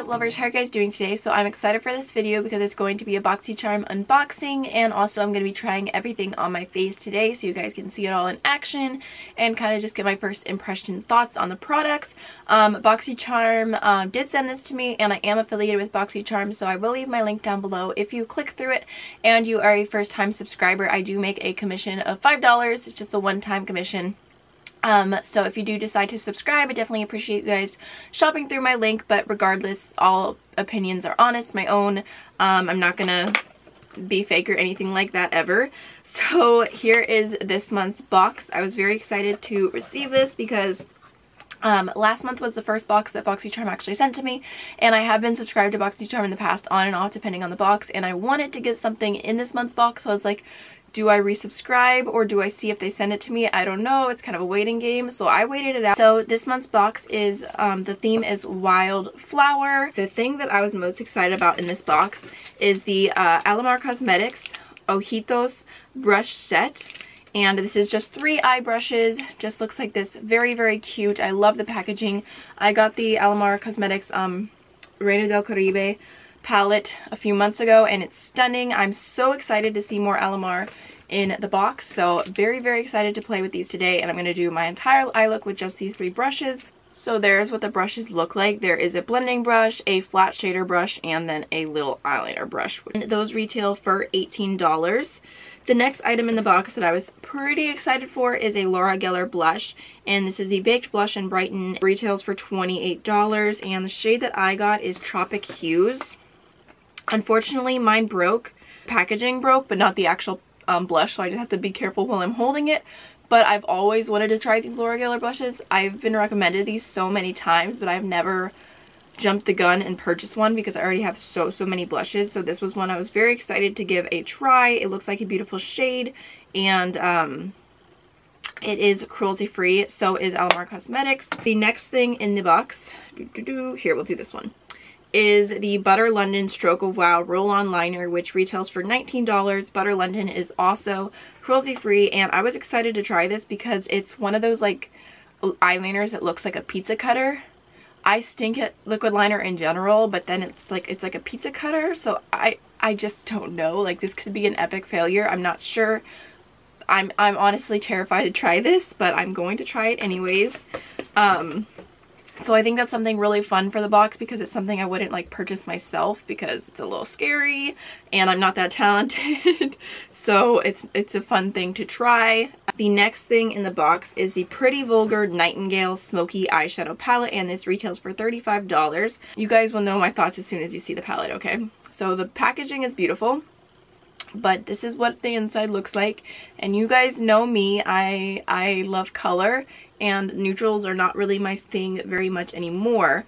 makeup lovers? How are you guys doing today? So I'm excited for this video because it's going to be a Boxycharm unboxing, and also I'm going to be trying everything on my face today so you guys can see it all in action and kind of just get my first impression thoughts on the products. Boxycharm did send this to me, and I am affiliated with Boxycharm, so I will leave my link down below. If you click through it and you are a first time subscriber, I do make a commission of $5. It's just a one-time commission. So if you do decide to subscribe, I definitely appreciate you guys shopping through my link, but regardless, all opinions are honest, my own. I'm not gonna be fake or anything like that ever. So here is this month's box. I was very excited to receive this because last month was the first box that Boxycharm actually sent to me, and I have been subscribed to Boxycharm in the past on and off depending on the box, and I wanted to get something in this month's box, so I was like, do I resubscribe or do I see if they send it to me? I don't know. It's kind of a waiting game, so I waited it out. So this month's box is, the theme is Wildflower. The thing that I was most excited about in this box is the Alamar Cosmetics Ojitos brush set. And this is just 3 eye brushes. Just looks like this. Very, very cute. I love the packaging. I got the Alamar Cosmetics Reina del Caribe palette a few months ago, and it's stunning. I'm so excited to see more Alamar in the box, so very, very excited to play with these today, and I'm going to do my entire eye look with just these 3 brushes. So there's what the brushes look like. There is a blending brush, a flat shader brush, and then a little eyeliner brush. And those retail for $18. The next item in the box that I was pretty excited for is a Laura Geller blush, and this is the Baked Blush and Brighten. It retails for $28, and the shade that I got is Tropic Hues. Unfortunately, mine broke. Packaging broke, but not the actual blush, so I just have to be careful while I'm holding it. But I've always wanted to try these Laura Geller blushes. I've been recommended these so many times, but I've never jumped the gun and purchased one because I already have so many blushes. So this was one I was very excited to give a try. It looks like a beautiful shade, and it is cruelty-free. So is Alamar Cosmetics. The next thing in the box, here, we'll do this one, is the Butter London Stroke of Wow Roll-On Liner, which retails for $19. Butter London is also cruelty-free, and I was excited to try this because it's one of those like eyeliners that looks like a pizza cutter. I stink at liquid liner in general, but then it's like a pizza cutter, so I just don't know. Like, this could be an epic failure. I'm not sure. I'm honestly terrified to try this, but I'm going to try it anyways. So I think that's something really fun for the box because it's something I wouldn't like purchase myself because it's a little scary and I'm not that talented. So it's a fun thing to try. The next thing in the box is the Pretty Vulgar Nightingale Smoky Eyeshadow Palette, and this retails for $35. You guys will know my thoughts as soon as you see the palette, okay? So the packaging is beautiful, but this is what the inside looks like, and you guys know me, I love color, and neutrals are not really my thing very much anymore.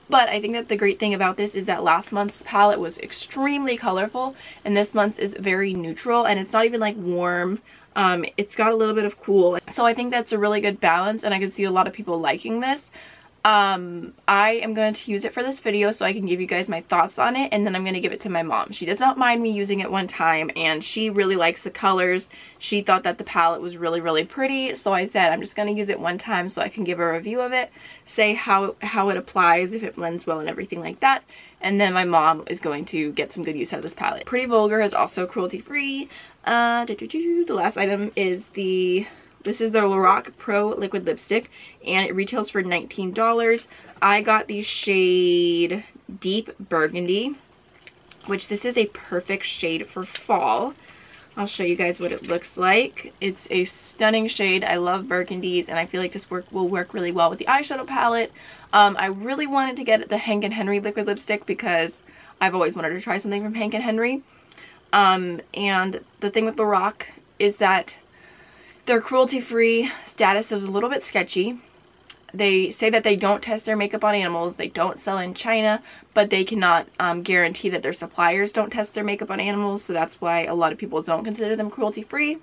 But I think that the great thing about this is that last month's palette was extremely colorful, and this month's is very neutral, and it's not even like warm. It's got a little bit of cool, so I think that's a really good balance, and I can see a lot of people liking this. I am going to use it for this video so I can give you guys my thoughts on it, and then I'm going to give it to my mom. She does not mind me using it one time, and she really likes the colors. She thought that the palette was really, really pretty, so I said I'm just going to use it one time so I can give a review of it, say how it applies, if it blends well and everything like that, and then my mom is going to get some good use out of this palette. Pretty Vulgar is also cruelty-free. The last item is this is the Lorac Pro Liquid Lipstick, and it retails for $19. I got the shade Deep Burgundy, which this is a perfect shade for fall. I'll show you guys what it looks like. It's a stunning shade. I love burgundies, and I feel like this will work really well with the eyeshadow palette. I really wanted to get the Hank & Henry liquid lipstick because I've always wanted to try something from Hank & Henry. And the thing with Lorac is that their cruelty-free status is a little bit sketchy. They say that they don't test their makeup on animals, they don't sell in China, but they cannot guarantee that their suppliers don't test their makeup on animals, so that's why a lot of people don't consider them cruelty-free.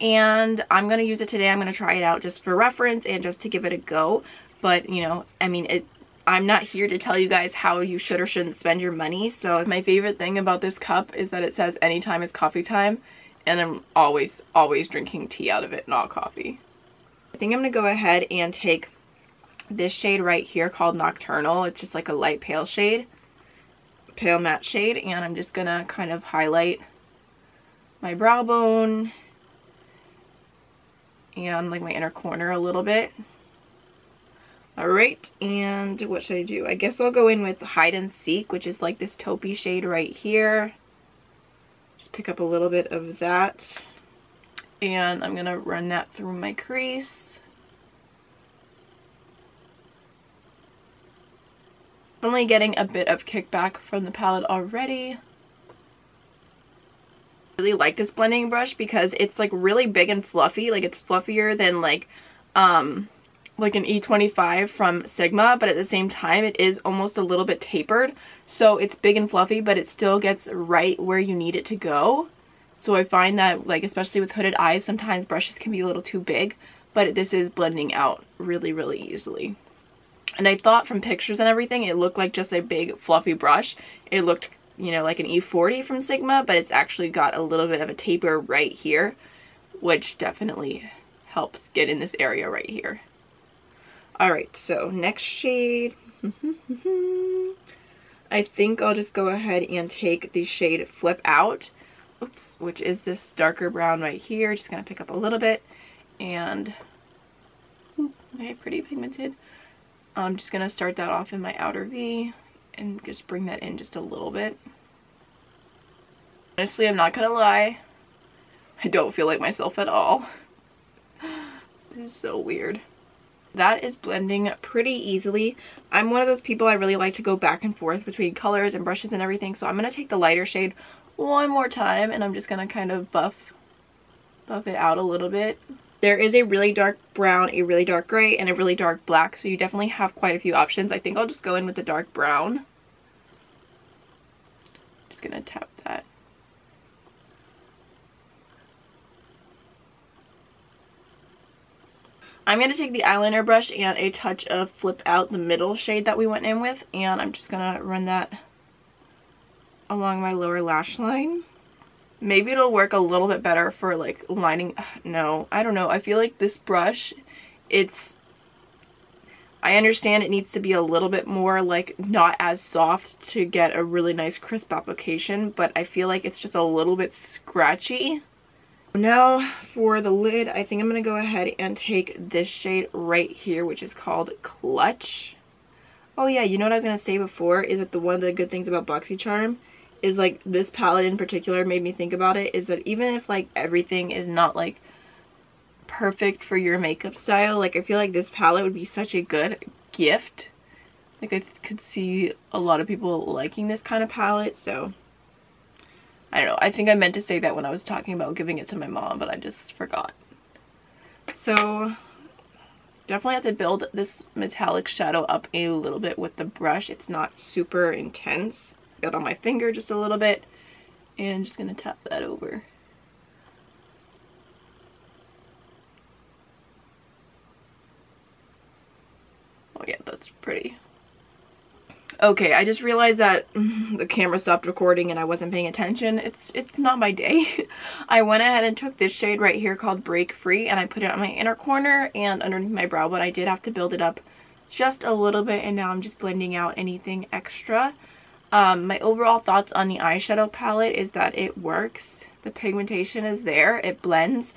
And I'm going to use it today. I'm going to try it out just for reference and just to give it a go. But, you know, I mean, I'm not here to tell you guys how you should or shouldn't spend your money. So my favorite thing about this cup is that it says anytime is coffee time. And I'm always drinking tea out of it, not coffee. I think I'm going to go ahead and take this shade right here called Nocturnal. It's just like a light pale shade, pale matte shade, and I'm just gonna kind of highlight my brow bone and like my inner corner a little bit. Alright, and what should I do? I guess I'll go in with Hide and Seek, which is like this taupey shade right here. Just pick up a little bit of that. And I'm gonna run that through my crease. Only getting a bit of kickback from the palette already. I really like this blending brush because it's like really big and fluffy. Like it's fluffier than like an E25 from Sigma, but at the same time it is almost a little bit tapered. So it's big and fluffy, but it still gets right where you need it to go. So I find that, like, especially with hooded eyes, sometimes brushes can be a little too big, but this is blending out really, really easily. And I thought from pictures and everything, it looked like just a big fluffy brush. It looked, you know, like an E40 from Sigma, but it's actually got a little bit of a taper right here, which definitely helps get in this area right here. Alright, so next shade. I think I'll just go ahead and take the shade Flip Out. Oops, which is this darker brown right here. Just gonna pick up a little bit and okay, pretty pigmented. I'm just gonna start that off in my outer V and just bring that in just a little bit. Honestly, I'm not gonna lie, I don't feel like myself at all. This is so weird. That is blending pretty easily. I'm one of those people, I really like to go back and forth between colors and brushes and everything, so I'm gonna take the lighter shade one more time and I'm just gonna kind of buff it out a little bit. There is a really dark brown, a really dark gray, and a really dark black, so you definitely have quite a few options. I think I'll just go in with the dark brown. Just gonna tap that. I'm gonna take the eyeliner brush and a touch of Flip Out, the middle shade that we went in with, and I'm just gonna run that along my lower lash line. Maybe it'll work a little bit better for like lining. No, I don't know. I feel like this brush, I understand it needs to be a little bit more like not as soft to get a really nice crisp application, but I feel like it's just a little bit scratchy. Now for the lid, I think I'm gonna go ahead and take this shade right here, which is called Clutch. Oh yeah, you know what I was gonna say before is that one of the good things about Boxycharm is like this palette in particular made me think about it, is that even if like everything is not like perfect for your makeup style, like I feel like this palette would be such a good gift. Like I could see a lot of people liking this kind of palette, so I don't know. I think I meant to say that when I was talking about giving it to my mom, but I just forgot. So definitely have to build this metallic shadow up a little bit with the brush. It's not super intense. Got on my finger just a little bit and just gonna tap that over. Oh yeah, that's pretty. Okay, I just realized that the camera stopped recording and I wasn't paying attention. It's not my day. I went ahead and took this shade right here called Break Free and I put it on my inner corner and underneath my brow, but I did have to build it up just a little bit, and now I'm just blending out anything extra. My overall thoughts on the eyeshadow palette is that it works. The pigmentation is there. It blends.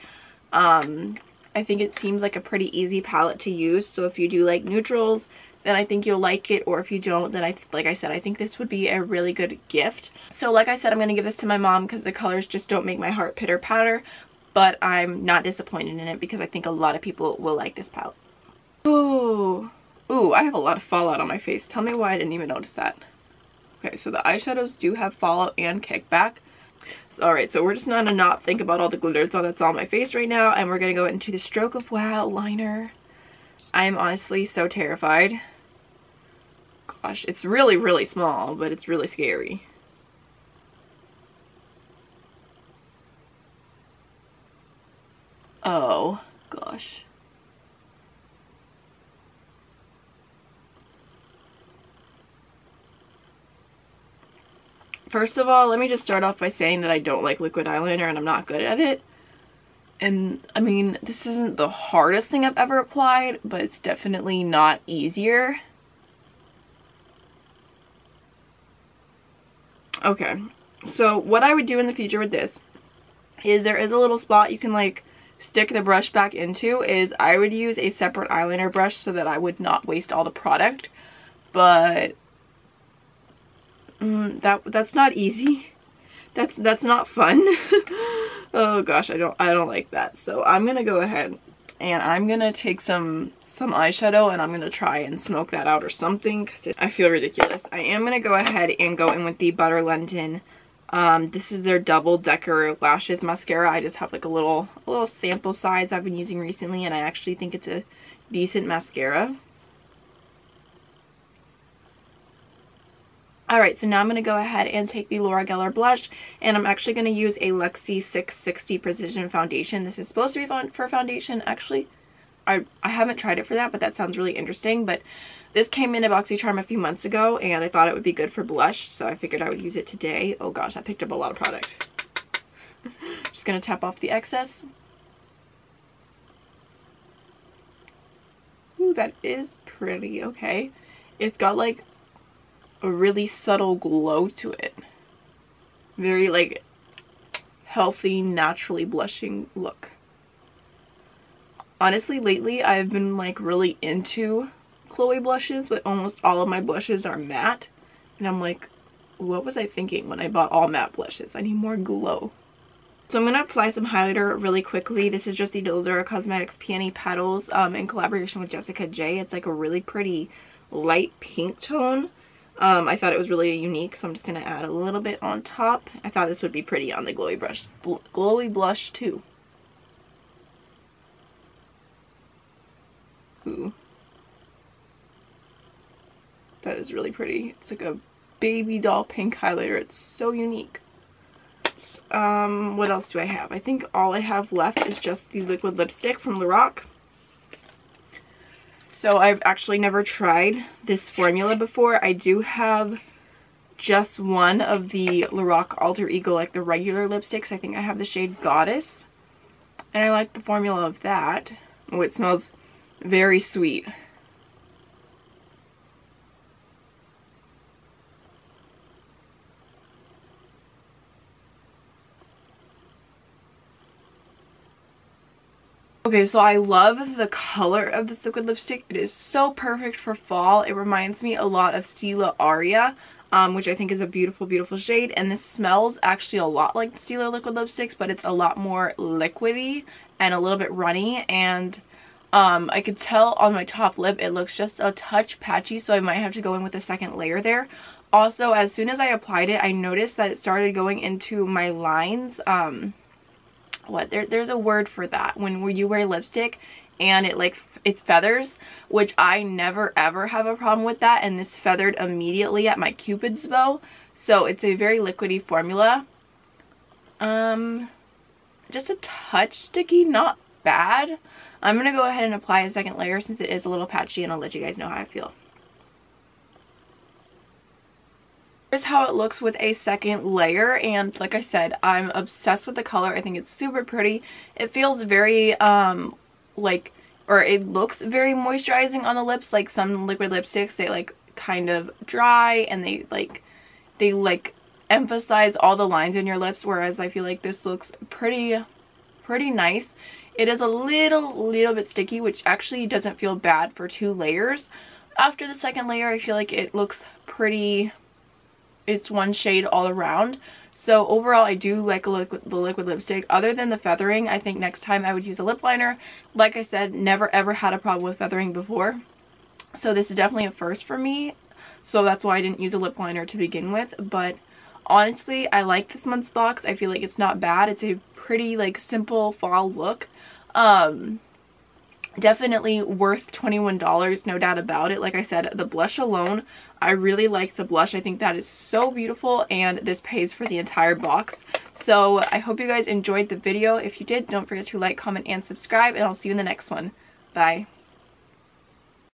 I think it seems like a pretty easy palette to use. So if you do like neutrals, then I think you'll like it. Or if you don't, then like I said, I think this would be a really good gift. So like I said, I'm going to give this to my mom because the colors just don't make my heart pitter patter. But I'm not disappointed in it because I think a lot of people will like this palette. Ooh, I have a lot of fallout on my face. Tell me why I didn't even notice that. Okay, so the eyeshadows do have fallout and kickback. So, alright, so we're just gonna not think about all the glitter that's on my face right now, and we're gonna go into the Stroke of Wow liner. I am honestly so terrified. Gosh, it's really, really small, but it's really scary. Oh, gosh. First of all, let me just start off by saying that I don't like liquid eyeliner and I'm not good at it. And I mean, this isn't the hardest thing I've ever applied, but it's definitely not easier. Okay, so what I would do in the future with this is there is a little spot you can like stick the brush back into. Is I would use a separate eyeliner brush so that I would not waste all the product. But that's not easy. That's not fun. Oh gosh, I don't like that. So I'm gonna go ahead and I'm gonna take some eyeshadow and I'm gonna try and smoke that out or something because I feel ridiculous. I am gonna go ahead and go in with the Butter London. This is their Double Decker Lashes Mascara. I just have like a little sample size I've been using recently, and I actually think it's a decent mascara. Alright, so now I'm going to go ahead and take the Laura Geller blush, and I'm actually going to use a Luxie 660 Precision Foundation. This is supposed to be for foundation. Actually, I haven't tried it for that, but that sounds really interesting. But this came in a Boxycharm a few months ago, and I thought it would be good for blush, so I figured I would use it today. Oh gosh, I picked up a lot of product. Just going to tap off the excess. Ooh, that is pretty. Okay. It's got like a really subtle glow to it. Very like healthy, naturally blushing look. Honestly, lately I've been like really into Chloe blushes, but almost all of my blushes are matte. And I'm like, what was I thinking when I bought all matte blushes? I need more glow. So I'm going to apply some highlighter really quickly. This is just the Dozera Cosmetics Peony Petals in collaboration with Jessica J. It's like a really pretty light pink tone. I thought it was really unique, so I'm just going to add a little bit on top. I thought this would be pretty on the glowy blush too. Ooh. That is really pretty. It's like a baby doll pink highlighter. It's so unique. What else do I have? I think all I have left is just the liquid lipstick from Lorac. So I've actually never tried this formula before. I do have just one of the Lorac Alter Ego, like the regular lipsticks. I think I have the shade Goddess. And I like the formula of that. Oh, it smells very sweet. Okay, so I love the color of this liquid lipstick. It is so perfect for fall. It reminds me a lot of Stila Aria, which I think is a beautiful, beautiful shade. And this smells actually a lot like Stila liquid lipsticks, but it's a lot more liquidy and a little bit runny. And I could tell on my top lip it looks just a touch patchy, so I might have to go in with a second layer there. Also, as soon as I applied it, I noticed that it started going into my lines. There's a word for that when you wear lipstick and it's feathers, which I never ever have a problem with that, and this feathered immediately at my Cupid's bow. So it's a very liquidy formula. Just a touch sticky, not bad. I'm gonna go ahead and apply a second layer since it is a little patchy, and I'll let you guys know how I feel. Here's how it looks with a second layer, and like I said, I'm obsessed with the color. I think it's super pretty. It feels very it looks very moisturizing on the lips. Like some liquid lipsticks, they like kind of dry and they emphasize all the lines in your lips, whereas I feel like this looks pretty nice. It is a little bit sticky, which actually doesn't feel bad for 2 layers. After the second layer, I feel like it looks pretty, it's one shade all around. So overall, I do like the liquid lipstick. Other than the feathering, I think next time I would use a lip liner. Like I said, never ever had a problem with feathering before. So this is definitely a first for me. So that's why I didn't use a lip liner to begin with. But honestly, I like this month's box. I feel like it's not bad. It's a pretty like simple fall look. Definitely worth $21, no doubt about it. Like I said, the blush alone, I really like the blush. I think that is so beautiful, and this pays for the entire box. So I hope you guys enjoyed the video. If you did, don't forget to like, comment, and subscribe, and I'll see you in the next one. Bye.